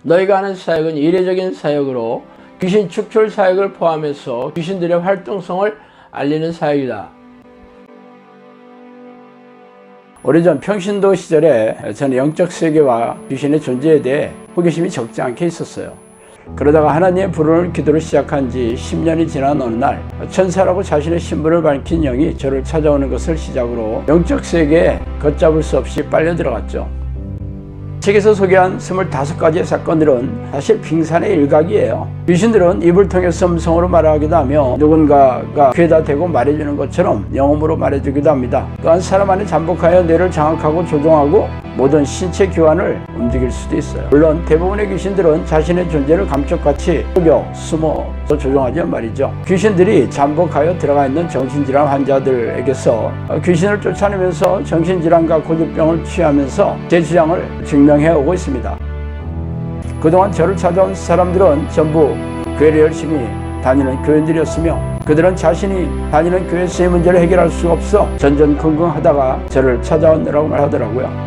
너희가 하는 사역은 이례적인 사역으로 귀신 축출 사역을 포함해서 귀신들의 활동성을 알리는 사역이다. 오래전 평신도 시절에 저는 영적 세계와 귀신의 존재에 대해 호기심이 적지 않게 있었어요. 그러다가 하나님의 부르는 기도를 시작한 지 10년이 지난 어느 날 천사라고 자신의 신분을 밝힌 영이 저를 찾아오는 것을 시작으로 영적 세계에 걷잡을 수 없이 빨려 들어갔죠. 책에서 소개한 25가지의 사건들은 사실 빙산의 일각이에요. 귀신들은 입을 통해서 음성으로 말하기도 하며 누군가가 귀에다 대고 말해주는 것처럼 영음으로 말해주기도 합니다. 또한 사람 안에 잠복하여 뇌를 장악하고 조종하고 모든 신체 기관을 움직일 수도 있어요. 물론 대부분의 귀신들은 자신의 존재를 감쪽같이 속여 숨어서 조종하지만 말이죠. 귀신들이 잠복하여 들어가 있는 정신질환 환자들에게서 귀신을 쫓아내면서 정신질환과 고집병을 취하면서 제 주장을 증명해오고 있습니다. 그동안 저를 찾아온 사람들은 전부 교회를 열심히 다니는 교인들이었으며 그들은 자신이 다니는 교회에서의 문제를 해결할 수가 없어 전전긍긍하다가 저를 찾아오느라고 말하더라고요.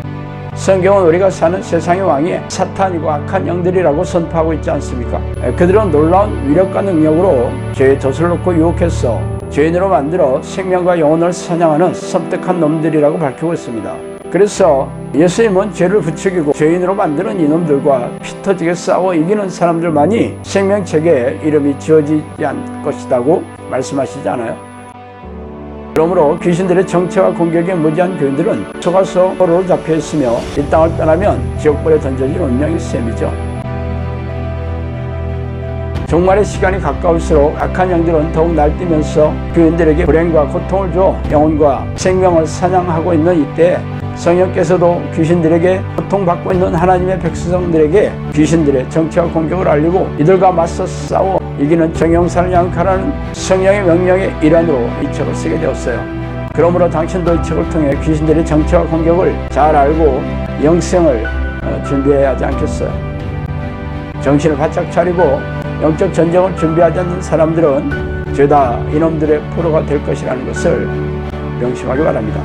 성경은 우리가 사는 세상의 왕이 사탄이고 악한 영들이라고 선포하고 있지 않습니까? 그들은 놀라운 위력과 능력으로 죄의 덫을 놓고 유혹해서 죄인으로 만들어 생명과 영혼을 사냥하는 섬뜩한 놈들이라고 밝히고 있습니다. 그래서 예수님은 죄를 부추기고 죄인으로 만드는 이놈들과 피 터지게 싸워 이기는 사람들만이 생명책에 이름이 지어지지 않을 것이라고 말씀하시지 않아요? 그러므로 귀신들의 정체와 공격에 무지한 교인들은 속아서 포로로 잡혀있으며 이 땅을 떠나면 지옥불에 던져질 운명의 셈이죠. 종말의 시간이 가까울수록 악한 영들은 더욱 날뛰면서 교인들에게 불행과 고통을 줘 영혼과 생명을 사냥하고 있는 이때 성령께서도 귀신들에게 고통받고 있는 하나님의 백성들에게 귀신들의 정체와 공격을 알리고 이들과 맞서 싸워 이기는 정형산을 양육하라는 성령의 명령의 일환으로 이 책을 쓰게 되었어요. 그러므로 당신도 이 책을 통해 귀신들의 정체와 공격을 잘 알고 영생을 준비해야 하지 않겠어요? 정신을 바짝 차리고 영적 전쟁을 준비하지 않는 사람들은 죄다 이놈들의 포로가 될 것이라는 것을 명심하기 바랍니다.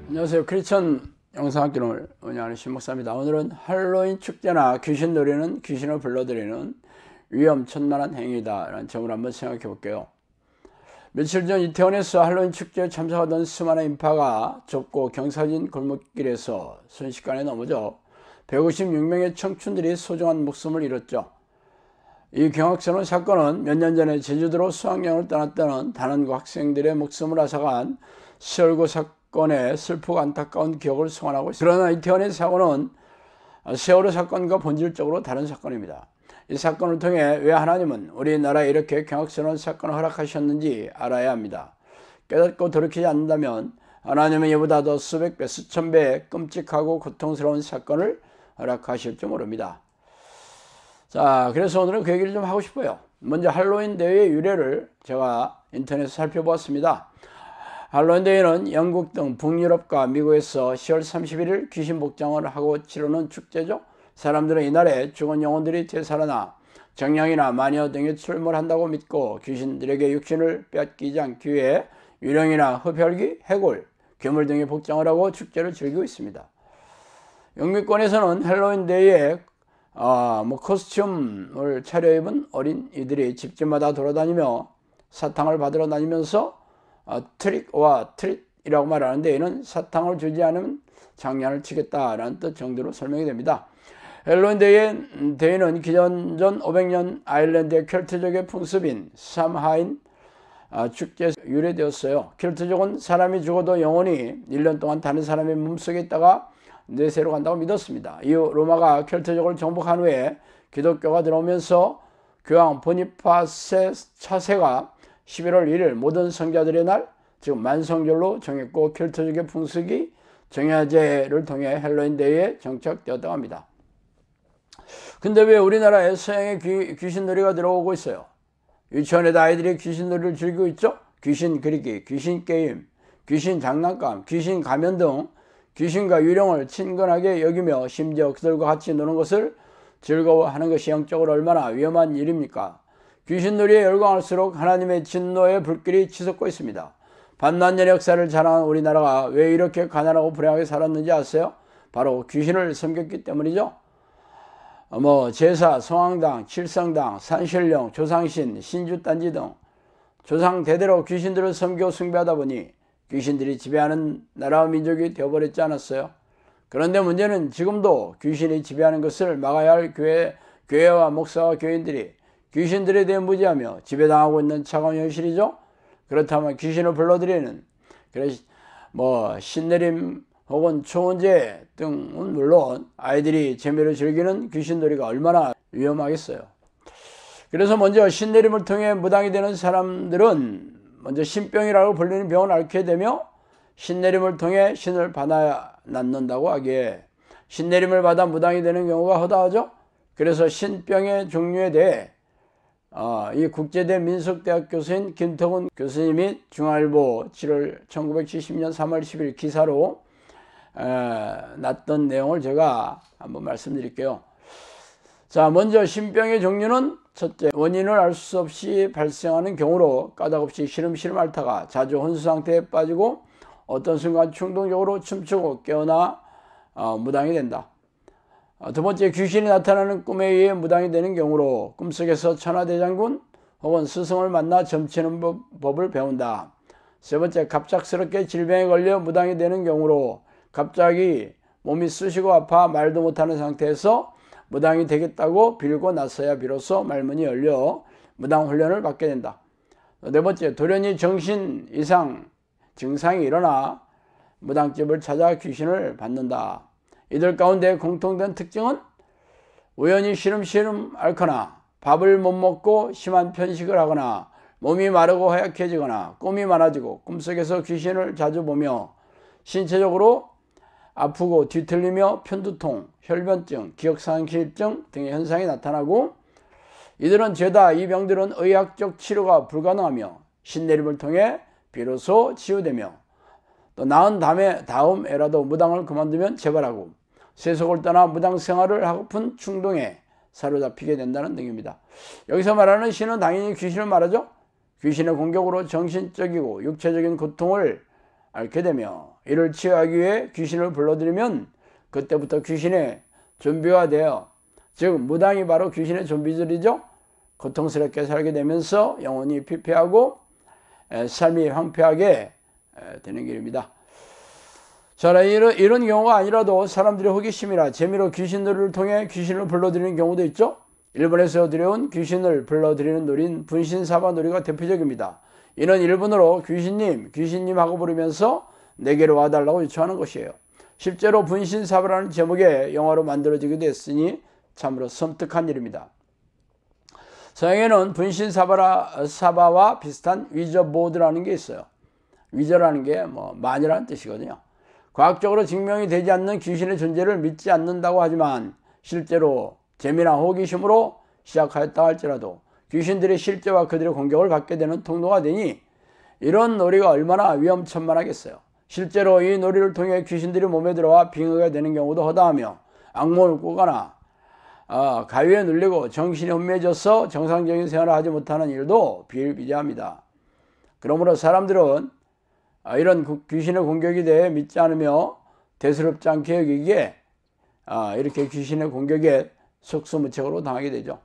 안녕하세요. 크리스천 영상학교를 운영하는 신목사입니다. 오늘은 할로윈 축제나 귀신 노래는 귀신을 불러들이는 위험천만한 행위다 라는 점을 한번 생각해 볼게요. 며칠 전 이태원에서 할로윈 축제에 참석하던 수많은 인파가 좁고 경사진 골목길에서 순식간에 넘어져 156명의 청춘들이 소중한 목숨을 잃었죠. 이 경악스러운 사건은 몇 년 전에 제주도로 수학여행을 떠났다는 단원고 학생들의 목숨을 앗아간 세월호 사건의 슬프고 안타까운 기억을 소환하고 있습니다. 그러나 이태원의 사고는 세월호 사건과 본질적으로 다른 사건입니다. 이 사건을 통해 왜 하나님은 우리나라에 이렇게 경악스러운 사건을 허락하셨는지 알아야 합니다. 깨닫고 돌이키지 않는다면 하나님은 이보다 더 수백 배, 수천 배의 끔찍하고 고통스러운 사건을 허락하실지 모릅니다. 자, 그래서 오늘은 그 얘기를 좀 하고 싶어요. 먼저 할로윈 대회의 유래를 제가 인터넷에서 살펴보았습니다. 할로윈 대회는 영국 등 북유럽과 미국에서 10월 31일 귀신 복장을 하고 치르는 축제죠. 사람들은 이날에 죽은 영혼들이 되살아나 정령이나 마녀 등이 출몰한다고 믿고 귀신들에게 육신을 빼앗기지 않기 위해 유령이나 흡혈귀, 해골, 괴물 등의 복장을 하고 축제를 즐기고 있습니다. 영미권에서는 할로윈 데이에 코스튬을 차려입은 어린이들이 집집마다 돌아다니며 사탕을 받으러 다니면서 트릭과 트릿이라고 말하는데 이는 사탕을 주지 않으면 장난을 치겠다라는 뜻 정도로 설명이 됩니다. 할로윈 데이는 기원전 500년 아일랜드의 켈트족의 풍습인 삼하인 축제에서 유래되었어요. 켈트족은 사람이 죽어도 영혼이 1년 동안 다른 사람의 몸속에 있다가 내세로 간다고 믿었습니다. 이후 로마가 켈트족을 정복한 후에 기독교가 들어오면서 교황 보니파세 차세가 11월 1일 모든 성자들의 날, 즉 만성절로 정했고 켈트족의 풍습이 정야제를 통해 헬로윈데이에 정착되었다고 합니다. 근데 왜 우리나라에 서양의 귀신놀이가 들어오고 있어요? 유치원에도 아이들이 귀신놀이를 즐기고 있죠? 귀신 그리기, 귀신 게임, 귀신 장난감, 귀신 가면 등 귀신과 유령을 친근하게 여기며 심지어 그들과 같이 노는 것을 즐거워하는 것이 영적으로 얼마나 위험한 일입니까? 귀신놀이에 열광할수록 하나님의 진노의 불길이 치솟고 있습니다. 반만년의 역사를 자랑한 우리나라가 왜 이렇게 가난하고 불행하게 살았는지 아세요? 바로 귀신을 섬겼기 때문이죠. 제사, 성황당, 칠성당, 산신령, 조상신, 신주단지 등 조상 대대로 귀신들을 섬겨 숭배하다 보니 귀신들이 지배하는 나라와 민족이 되어버렸지 않았어요? 그런데 문제는 지금도 귀신이 지배하는 것을 막아야 할 교회와 목사와 교인들이 귀신들에 대해 무지하며 지배당하고 있는 차가운 현실이죠. 그렇다면 귀신을 불러들이는 신내림 혹은 초원제 등은 물론 아이들이 재미로 즐기는 귀신놀이가 얼마나 위험하겠어요. 그래서 먼저 신내림을 통해 무당이 되는 사람들은 먼저 신병이라고 불리는 병을 앓게 되며 신내림을 통해 신을 받아 낳는다고 하기에 신내림을 받아 무당이 되는 경우가 허다하죠. 그래서 신병의 종류에 대해 이 국제대 민속대학 교수인 김태훈 교수님이 중앙일보 1970년 3월 10일 기사로 났던 내용을 제가 한번 말씀드릴게요. 자, 먼저 신병의 종류는 첫째, 원인을 알 수 없이 발생하는 경우로 까닭없이 시름시름 앓다가 자주 혼수 상태에 빠지고 어떤 순간 충동적으로 춤추고 깨어나 무당이 된다. 두 번째, 귀신이 나타나는 꿈에 의해 무당이 되는 경우로 꿈속에서 천하대장군 혹은 스승을 만나 점치는 법을 배운다. 세 번째, 갑작스럽게 질병에 걸려 무당이 되는 경우로 갑자기 몸이 쑤시고 아파 말도 못하는 상태에서 무당이 되겠다고 빌고 나서야 비로소 말문이 열려 무당 훈련을 받게 된다. 네 번째, 돌연히 정신 이상 증상이 일어나 무당집을 찾아 귀신을 받는다. 이들 가운데 공통된 특징은 우연히 시름시름 앓거나 밥을 못 먹고 심한 편식을 하거나 몸이 마르고 허약해지거나 꿈이 많아지고 꿈속에서 귀신을 자주 보며 신체적으로 아프고 뒤틀리며 편두통, 혈변증, 기억상실증 등의 현상이 나타나고 이들은 죄다 이 병들은 의학적 치료가 불가능하며 신내림을 통해 비로소 치유되며 또 나은 다음 애라도 무당을 그만두면 재발하고 세속을 떠나 무당 생활을 하고픈 충동에 사로잡히게 된다는 등입니다. 여기서 말하는 신은 당연히 귀신을 말하죠. 귀신의 공격으로 정신적이고 육체적인 고통을 앓게 되며 이를 치유하기 위해 귀신을 불러들이면 그때부터 귀신의 좀비가 되어, 즉 무당이 바로 귀신의 좀비들이죠. 고통스럽게 살게 되면서 영혼이 피폐하고 삶이 황폐하게 되는 길입니다. 자, 이런 경우가 아니라도 사람들의 호기심이나 재미로 귀신들을 통해 귀신을 불러들이는 경우도 있죠. 일본에서 들여온 귀신을 불러들이는 놀이인 분신사바 놀이가 대표적입니다. 이는 일본어로 귀신님 하고 부르면서 내게로 와달라고 요청하는 것이에요. 실제로 분신사바라는 제목의 영화로 만들어지기도 했으니 참으로 섬뜩한 일입니다. 서양에는 분신사바와 비슷한 위저보드라는 게 있어요. 위저라는 게 만이라는 뜻이거든요. 과학적으로 증명이 되지 않는 귀신의 존재를 믿지 않는다고 하지만 실제로 재미나 호기심으로 시작하였다 할지라도 귀신들의 실제와 그들의 공격을 받게 되는 통로가 되니 이런 놀이가 얼마나 위험천만하겠어요. 실제로 이 놀이를 통해 귀신들이 몸에 들어와 빙의가 되는 경우도 허다하며 악몽을 꾸거나 가위에 눌리고 정신이 혼미해져서 정상적인 생활을 하지 못하는 일도 비일비재합니다. 그러므로 사람들은 이런 귀신의 공격에 대해 믿지 않으며 대수롭지 않게 여기기에 이렇게 귀신의 공격에 속수무책으로 당하게 되죠.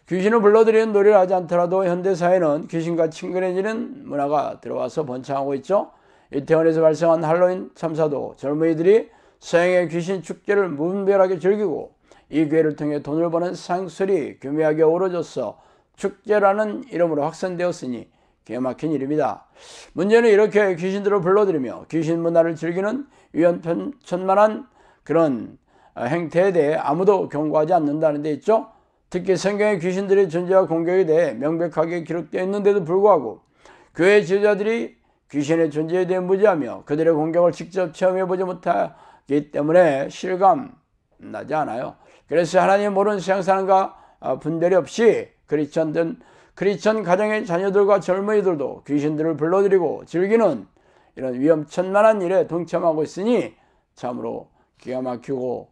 귀신을 불러들이는 놀이를 하지 않더라도 현대사회는 귀신과 친근해지는 문화가 들어와서 번창하고 있죠. 이태원에서 발생한 할로윈 참사도 젊은이들이 서양의 귀신 축제를 무분별하게 즐기고 이 기회를 통해 돈을 버는 상술이 교묘하게 어우러져서 축제라는 이름으로 확산되었으니 기막힌 일입니다. 문제는 이렇게 귀신들을 불러들이며 귀신 문화를 즐기는 위험천만한 그런 행태에 대해 아무도 경고하지 않는다는 데 있죠. 특히 성경의 귀신들의 존재와 공격에 대해 명백하게 기록되어 있는데도 불구하고 교회 지도자들이 귀신의 존재에 대해 무지하며 그들의 공격을 직접 체험해보지 못하기 때문에 실감나지 않아요. 그래서 하나님 모르는 세상 사람과 분별이 없이 크리스천 가정의 자녀들과 젊은이들도 귀신들을 불러들이고 즐기는 이런 위험천만한 일에 동참하고 있으니 참으로 기가 막히고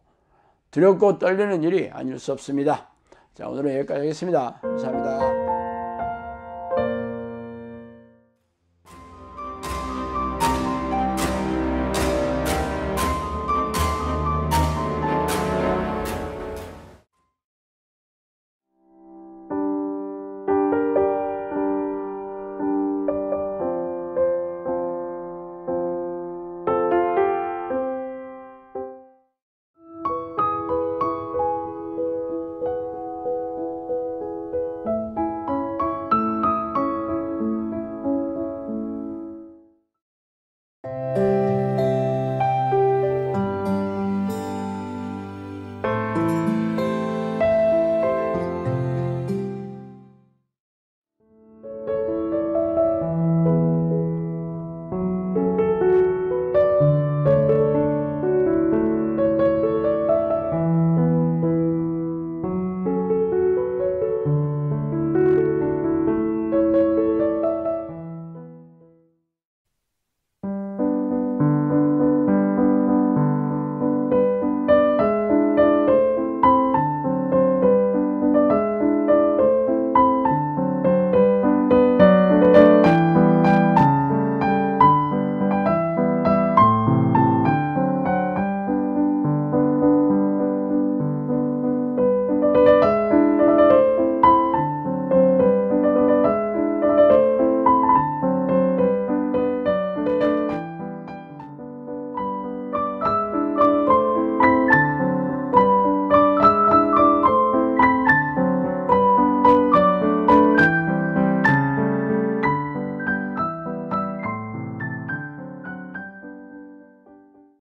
두렵고 떨리는 일이 아닐 수 없습니다. 자, 오늘은 여기까지 하겠습니다. 감사합니다.